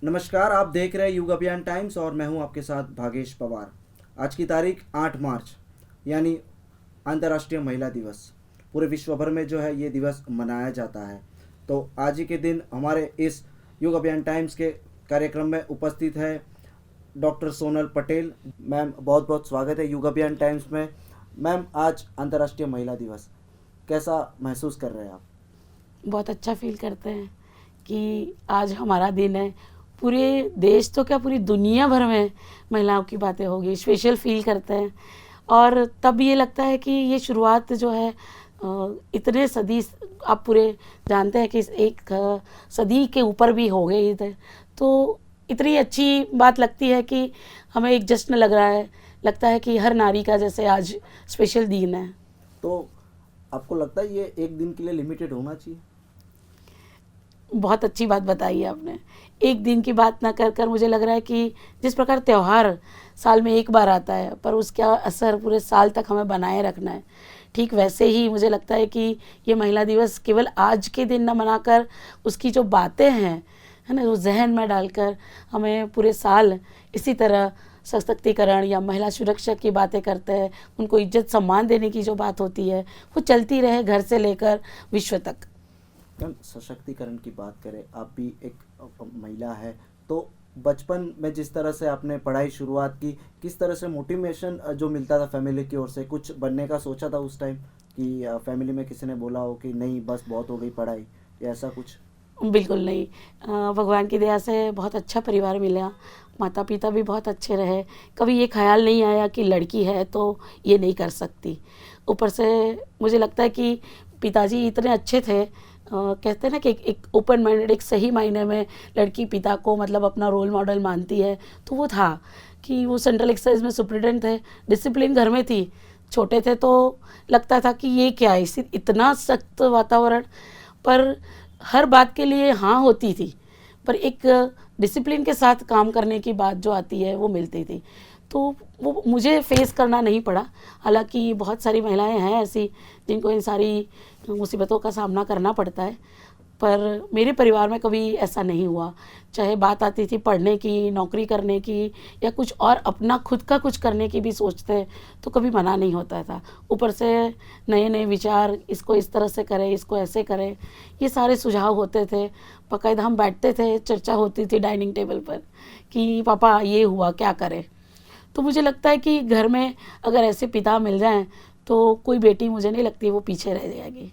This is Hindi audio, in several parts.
नमस्कार, आप देख रहे हैं युग अभियान टाइम्स और मैं हूं आपके साथ भागेश पवार। आज की तारीख 8 मार्च यानी अंतर्राष्ट्रीय महिला दिवस। पूरे विश्व भर में जो है ये दिवस मनाया जाता है। तो आज ही के दिन हमारे इस युग अभियान टाइम्स के कार्यक्रम में उपस्थित है डॉक्टर सोनल पटेल। मैम, बहुत बहुत स्वागत है युग अभियान टाइम्स में। मैम, आज अंतर्राष्ट्रीय महिला दिवस, कैसा महसूस कर रहे हैं आप? बहुत अच्छा फील करते हैं कि आज हमारा दिन है। पूरे देश तो क्या, पूरी दुनिया भर में महिलाओं की बातें होगी, स्पेशल फील करते हैं। और तब ये लगता है कि ये शुरुआत जो है इतने सदी, आप पूरे जानते हैं कि एक सदी के ऊपर भी हो गई थे। तो इतनी अच्छी बात लगती है कि हमें एक जश्न लग रहा है, लगता है कि हर नारी का जैसे आज स्पेशल दिन है। तो आपको लगता है ये एक दिन के लिए लिमिटेड होना चाहिए? बहुत अच्छी बात बताई है आपने। एक दिन की बात ना कर कर मुझे लग रहा है कि जिस प्रकार त्यौहार साल में एक बार आता है पर उसका असर पूरे साल तक हमें बनाए रखना है, ठीक वैसे ही मुझे लगता है कि ये महिला दिवस केवल आज के दिन न मनाकर उसकी जो बातें हैं, है ना, वो जहन में डालकर हमें पूरे साल इसी तरह सशक्तिकरण या महिला सुरक्षा की बातें करते हैं। उनको इज्जत सम्मान देने की जो बात होती है वो चलती रहे घर से लेकर विश्व तक। मैम, सशक्तिकरण की बात करें, आप भी एक महिला है, तो बचपन में जिस तरह से आपने पढ़ाई शुरुआत की, किस तरह से मोटिवेशन जो मिलता था फैमिली की ओर से? कुछ बनने का सोचा था उस टाइम कि फैमिली में किसी ने बोला हो कि नहीं बस बहुत हो गई पढ़ाई, या ऐसा कुछ? बिल्कुल नहीं। भगवान की दया से बहुत अच्छा परिवार मिला, माता पिता भी बहुत अच्छे रहे। कभी ये ख्याल नहीं आया कि लड़की है तो ये नहीं कर सकती। ऊपर से मुझे लगता है कि पिताजी इतने अच्छे थे, कहते हैं ना कि एक ओपन माइंडेड, एक सही मायने में लड़की पिता को मतलब अपना रोल मॉडल मानती है। तो वो था कि वो सेंट्रल एक्साइज में सुप्रिटेंडेंट थे, डिसिप्लिन घर में थी। छोटे थे तो लगता था कि ये क्या है, इसी इतना सख्त वातावरण, पर हर बात के लिए हाँ होती थी, पर एक डिसिप्लिन के साथ काम करने की बात जो आती है वो मिलती थी। तो वो मुझे फेस करना नहीं पड़ा। हालांकि बहुत सारी महिलाएं हैं ऐसी जिनको इन सारी मुसीबतों का सामना करना पड़ता है, पर मेरे परिवार में कभी ऐसा नहीं हुआ। चाहे बात आती थी पढ़ने की, नौकरी करने की, या कुछ और अपना खुद का कुछ करने की भी सोचते तो कभी मना नहीं होता था। ऊपर से नए नए विचार, इसको इस तरह से करें, इसको ऐसे करें, ये सारे सुझाव होते थे। बाकायदा हम बैठते थे, चर्चा होती थी डाइनिंग टेबल पर कि पापा ये हुआ, क्या करें। तो मुझे लगता है कि घर में अगर ऐसे पिता मिल जाएं तो कोई बेटी, मुझे नहीं लगती वो पीछे रह जाएगी।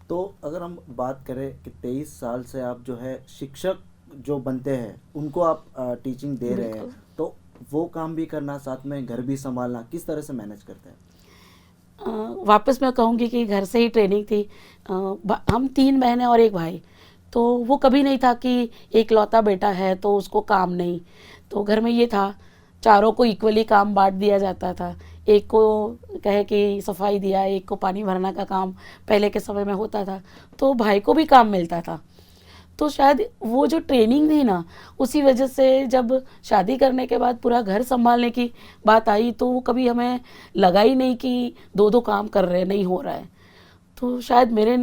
तो अगर हम बात करें कि 23 साल से आप जो है शिक्षक जो बनते हैं उनको आप टीचिंग दे रहे हैं, बिल्कुल। तो वो काम भी करना, साथ में घर भी संभालना, किस तरह से मैनेज करते हैं? वापस मैं कहूँगी कि घर से ही ट्रेनिंग थी। हम 3 बहनें और एक भाई, तो वो कभी नहीं था कि एक लौता बेटा है तो उसको काम नहीं। तो घर में ये था, चारों को इक्वली काम बांट दिया जाता था। एक को कहे कि सफाई दिया, एक को पानी भरना का काम पहले के समय में होता था, तो भाई को भी काम मिलता था। तो शायद वो जो ट्रेनिंग थी ना, उसी वजह से जब शादी करने के बाद पूरा घर संभालने की बात आई तो वो कभी हमें लगा ही नहीं कि दो दो काम कर रहे, नहीं हो रहा है। तो शायद मेरे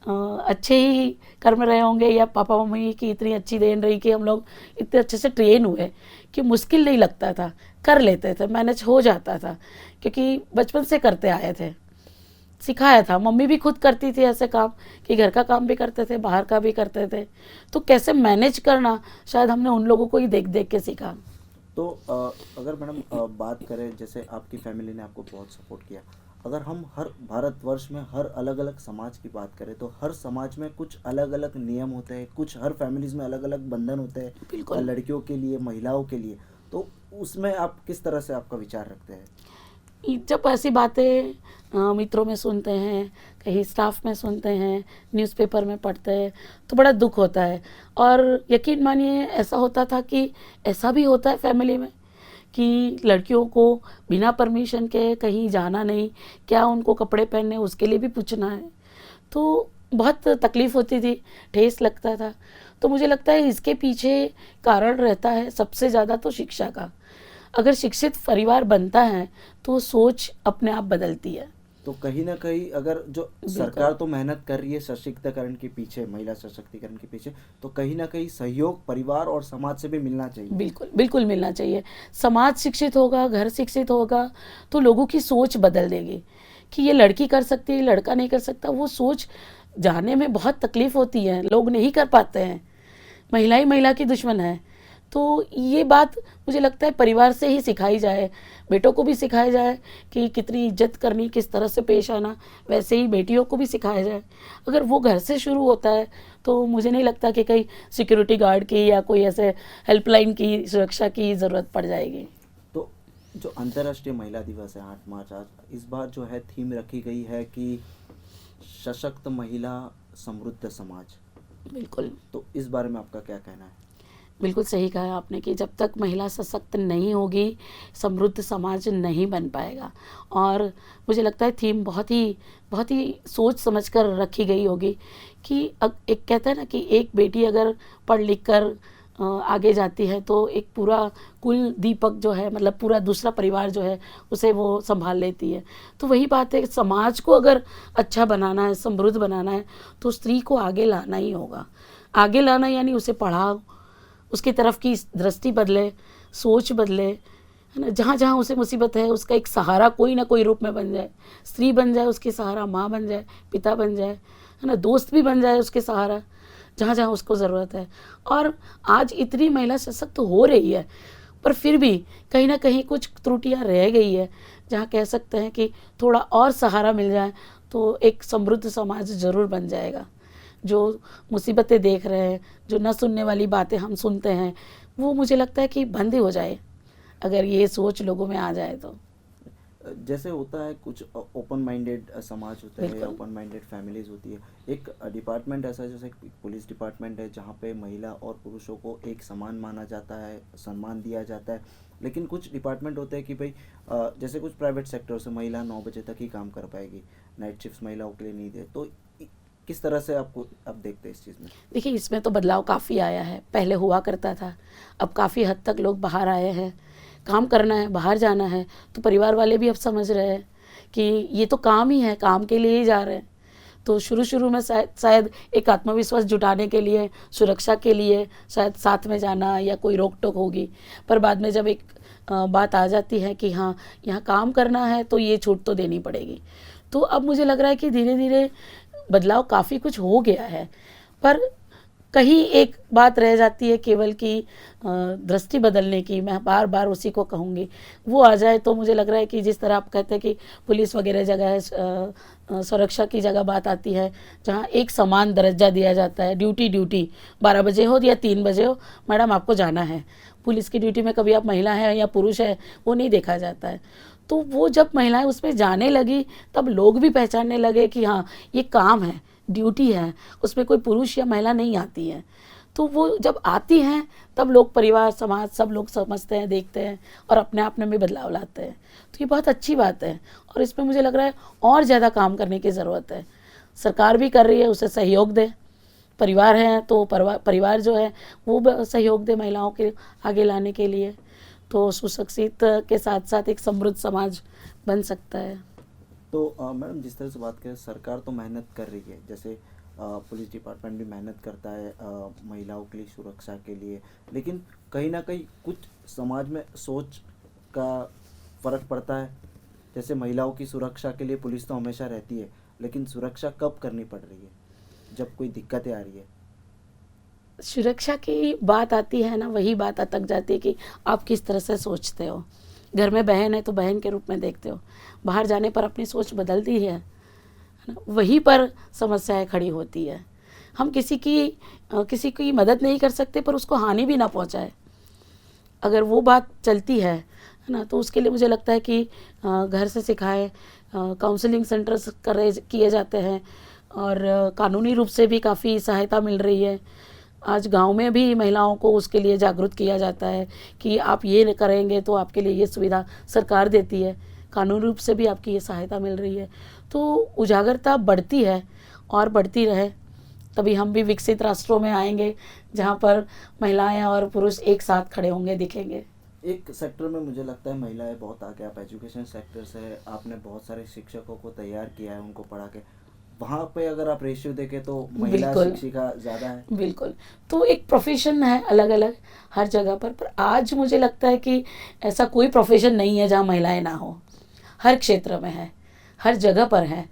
अच्छे ही कर्म रहे होंगे, या पापा मम्मी की इतनी अच्छी देन रही कि हम लोग इतने अच्छे से ट्रेन हुए कि मुश्किल नहीं लगता था, कर लेते थे, मैनेज हो जाता था, क्योंकि बचपन से करते आए थे, सिखाया था। मम्मी भी खुद करती थी ऐसे काम कि घर का काम भी करते थे, बाहर का भी करते थे। तो कैसे मैनेज करना शायद हमने उन लोगों को ही देख देख के सीखा। तो अगर मैडम बात करें, जैसे आपकी फैमिली ने आपको बहुत सपोर्ट किया, अगर हम हर भारतवर्ष में हर अलग अलग समाज की बात करें तो हर समाज में कुछ अलग अलग नियम होते हैं, कुछ हर फैमिलीज में अलग अलग बंधन होते हैं, बिल्कुल। लड़कियों के लिए, महिलाओं के लिए। तो उसमें आप किस तरह से आपका विचार रखते हैं? जब ऐसी बातें मित्रों में सुनते हैं, कहीं स्टाफ में सुनते हैं, न्यूज़पेपर में पढ़ते हैं, तो बड़ा दुख होता है। और यकीन मानिए ऐसा होता था कि ऐसा भी होता है फैमिली में कि लड़कियों को बिना परमिशन के कहीं जाना नहीं, क्या उनको कपड़े पहनने उसके लिए भी पूछना है। तो बहुत तकलीफ़ होती थी, ठेस लगता था। तो मुझे लगता है इसके पीछे कारण रहता है सबसे ज़्यादा तो शिक्षा का। अगर शिक्षित परिवार बनता है तो सोच अपने आप बदलती है। तो कहीं ना कहीं अगर जो सरकार तो मेहनत कर रही है सशक्तिकरण के पीछे, महिला सशक्तिकरण के पीछे, तो कहीं ना कहीं सहयोग परिवार और समाज से भी मिलना चाहिए। बिल्कुल बिल्कुल मिलना चाहिए। समाज शिक्षित होगा, घर शिक्षित होगा, तो लोगों की सोच बदल देगी कि ये लड़की कर सकती है, लड़का नहीं कर सकता। वो सोच जानने में बहुत तकलीफ होती है, लोग नहीं कर पाते हैं। महिला ही महिला की दुश्मन है। तो ये बात मुझे लगता है परिवार से ही सिखाई जाए, बेटों को भी सिखाया जाए कि कितनी इज्जत करनी, किस तरह से पेश आना, वैसे ही बेटियों को भी सिखाया जाए। अगर वो घर से शुरू होता है तो मुझे नहीं लगता कि कहीं सिक्योरिटी गार्ड की या कोई ऐसे हेल्पलाइन की सुरक्षा की ज़रूरत पड़ जाएगी। तो जो अंतर्राष्ट्रीय महिला दिवस है 8 मार्च, आज इस बार जो है थीम रखी गई है कि सशक्त महिला समृद्ध समाज। बिल्कुल तो इस बारे में आपका क्या कहना है? बिल्कुल सही कहा आपने कि जब तक महिला सशक्त नहीं होगी, समृद्ध समाज नहीं बन पाएगा। और मुझे लगता है थीम बहुत ही सोच समझ कर रखी गई होगी कि एक कहते हैं ना कि एक बेटी अगर पढ़ लिख कर आगे जाती है तो एक पूरा कुल दीपक जो है, मतलब पूरा दूसरा परिवार जो है, उसे वो संभाल लेती है। तो वही बात है, समाज को अगर अच्छा बनाना है, समृद्ध बनाना है, तो स्त्री को आगे लाना ही होगा। आगे लाना यानी उसे पढ़ाओ, उसकी तरफ की दृष्टि बदले, सोच बदले, है ना। जहाँ जहाँ उसे मुसीबत है उसका एक सहारा कोई ना कोई रूप में बन जाए, स्त्री बन जाए उसकी सहारा, माँ बन जाए, पिता बन जाए, है ना, दोस्त भी बन जाए उसके सहारा, जहाँ जहाँ उसको ज़रूरत है। और आज इतनी महिला सशक्त हो रही है, पर फिर भी कहीं ना कहीं कुछ त्रुटियाँ रह गई है, जहाँ कह सकते हैं कि थोड़ा और सहारा मिल जाए तो एक समृद्ध समाज ज़रूर बन जाएगा। जो मुसीबतें देख रहे हैं, जो न सुनने वाली बातें हम सुनते हैं, वो मुझे लगता है कि बंद ही हो जाए अगर ये सोच लोगों में आ जाए तो। जैसे होता है कुछ ओपन माइंडेड समाज होता है या बिल्कुल। ओपन माइंडेड फैमिलीज होती है। एक डिपार्टमेंट ऐसा है जैसे पुलिस डिपार्टमेंट है जहाँ पे महिला और पुरुषों को एक समान माना जाता है, सम्मान दिया जाता है। लेकिन कुछ डिपार्टमेंट होते हैं कि भाई जैसे कुछ प्राइवेट सेक्टर से महिला 9 बजे तक ही काम कर पाएगी, नाइट शिफ्ट महिलाओं के लिए नहीं दे। तो किस तरह से आप देखते हैं इस चीज़ में? देखिए, इसमें तो बदलाव काफ़ी आया है। पहले हुआ करता था, अब काफ़ी हद तक लोग बाहर आए हैं। काम करना है, बाहर जाना है, तो परिवार वाले भी अब समझ रहे हैं कि ये तो काम ही है, काम के लिए ही जा रहे हैं। तो शुरू में शायद एक आत्मविश्वास जुटाने के लिए, सुरक्षा के लिए शायद साथ में जाना या कोई रोक टोक होगी। पर बाद में जब एक बात आ जाती है कि हाँ, यहाँ काम करना है तो ये छूट तो देनी पड़ेगी। तो अब मुझे लग रहा है कि धीरे धीरे बदलाव काफ़ी कुछ हो गया है। पर कहीं एक बात रह जाती है केवल कि दृष्टि बदलने की। मैं बार बार उसी को कहूँगी, वो आ जाए तो मुझे लग रहा है कि जिस तरह आप कहते हैं कि पुलिस वगैरह जगह है, सुरक्षा की जगह बात आती है, जहाँ एक समान दर्जा दिया जाता है। ड्यूटी 12 बजे हो या 3 बजे हो, मैडम आपको जाना है। पुलिस की ड्यूटी में कभी आप महिला हैं या पुरुष है वो नहीं देखा जाता है। तो वो जब महिलाएं उसमें जाने लगी तब लोग भी पहचानने लगे कि हाँ, ये काम है, ड्यूटी है, उसमें कोई पुरुष या महिला नहीं आती है। तो वो जब आती हैं तब लोग, परिवार, समाज, सब लोग समझते हैं, देखते हैं और अपने आप में भी बदलाव लाते हैं। तो ये बहुत अच्छी बात है और इसमें मुझे लग रहा है और ज़्यादा काम करने की ज़रूरत है। सरकार भी कर रही है, उसे सहयोग दे। परिवार हैं तो परिवार जो है वो सहयोग दे महिलाओं के आगे लाने के लिए, तो सुशिक्षित के साथ साथ एक समृद्ध समाज बन सकता है। तो मैडम जिस तरह से बात करें, सरकार तो मेहनत कर रही है, जैसे पुलिस डिपार्टमेंट भी मेहनत करता है महिलाओं के लिए, सुरक्षा के लिए। लेकिन कहीं ना कहीं कुछ समाज में सोच का फ़र्क पड़ता है। जैसे महिलाओं की सुरक्षा के लिए पुलिस तो हमेशा रहती है, लेकिन सुरक्षा कब करनी पड़ रही है? जब कोई दिक्कतें आ रही है। सुरक्षा की बात आती है ना, वही बात अटक जाती है कि आप किस तरह से सोचते हो। घर में बहन है तो बहन के रूप में देखते हो, बाहर जाने पर अपनी सोच बदलती है ना, वहीं पर समस्याएं खड़ी होती है। हम किसी की मदद नहीं कर सकते पर उसको हानि भी ना पहुंचाए, अगर वो बात चलती है ना, तो उसके लिए मुझे लगता है कि घर से सिखाए, काउंसलिंग सेंटर्स किए जाते हैं और कानूनी रूप से भी काफ़ी सहायता मिल रही है। आज गांव में भी महिलाओं को उसके लिए जागरूक किया जाता है कि आप ये करेंगे तो आपके लिए ये सुविधा सरकार देती है, कानूनी रूप से भी आपकी ये सहायता मिल रही है। तो उजागरता बढ़ती है और बढ़ती रहे, तभी हम भी विकसित राष्ट्रों में आएंगे जहाँ पर महिलाएं और पुरुष एक साथ खड़े होंगे, दिखेंगे। एक सेक्टर में मुझे लगता है महिलाएं बहुत आगे, आप एजुकेशन सेक्टर से आपने बहुत सारे शिक्षकों को तैयार किया है, उनको पढ़ा के, वहाँ पे अगर आप रेशियो देखें तो महिला बिल्कुल शिक्षिका ज़्यादा है। बिल्कुल। तो एक प्रोफेशन है अलग अलग हर जगह पर आज मुझे लगता है कि ऐसा कोई प्रोफेशन नहीं है जहाँ महिलाएं ना हो। हर क्षेत्र में है, हर जगह पर है।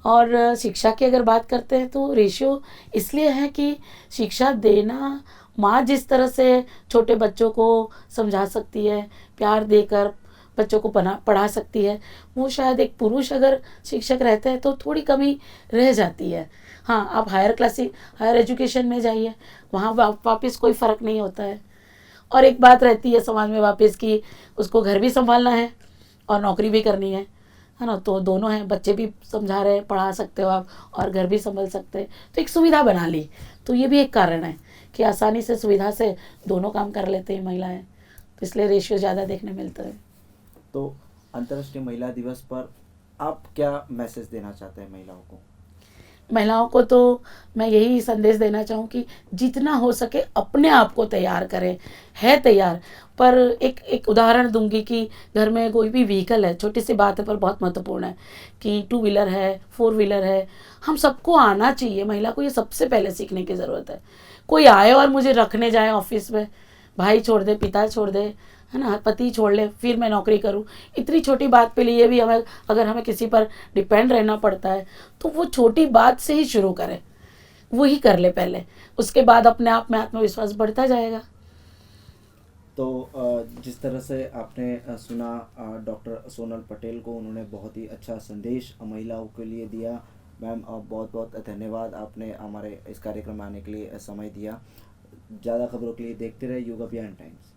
और शिक्षा की अगर बात करते हैं तो रेशियो इसलिए है कि शिक्षा देना, माँ जिस तरह से छोटे बच्चों को समझा सकती है, प्यार देकर बच्चों को पढ़ा सकती है, वो शायद एक पुरुष अगर शिक्षक रहते हैं तो थोड़ी कमी रह जाती है। हाँ, आप हायर एजुकेशन में जाइए, वहाँ वापस कोई फ़र्क नहीं होता है। और एक बात रहती है समाज में वापस कि उसको घर भी संभालना है और नौकरी भी करनी है ना। तो दोनों हैं, बच्चे भी समझा रहे पढ़ा सकते हो आप और घर भी संभल सकते हैं, तो एक सुविधा बना ली। तो ये भी एक कारण है कि आसानी से सुविधा से दोनों काम कर लेते हैं महिलाएं, तो इसलिए रेशियो ज़्यादा देखने मिलता है। तो अंतर्राष्ट्रीय महिला दिवस पर आप क्या मैसेज देना चाहते हैं महिलाओं को? महिलाओं को तो मैं यही संदेश देना चाहूँ कि जितना हो सके अपने आप को तैयार करें, है तैयार। पर एक एक उदाहरण दूंगी कि घर में कोई भी व्हीकल है, छोटी सी बात है पर बहुत महत्वपूर्ण है कि टू व्हीलर है, फोर व्हीलर है, हम सबको आना चाहिए। महिला को ये सबसे पहले सीखने की ज़रूरत है। कोई आए और मुझे रखने जाए ऑफिस में, भाई छोड़ दे, पिता छोड़ दे, है ना, पति छोड़ ले, फिर मैं नौकरी करूँ, इतनी छोटी बात पे लिए भी हमें, अगर हमें किसी पर डिपेंड रहना पड़ता है तो वो छोटी बात से ही शुरू करें, वो ही कर ले पहले, उसके बाद अपने आप में आत्मविश्वास बढ़ता जाएगा। तो जिस तरह से आपने सुना डॉक्टर सोनल पटेल को, उन्होंने बहुत ही अच्छा संदेश महिलाओं के लिए दिया। मैम बहुत बहुत धन्यवाद, आपने हमारे इस कार्यक्रम में आने के लिए समय दिया। ज़्यादा खबरों के लिए देखते रहे युग अभियान टाइम्स।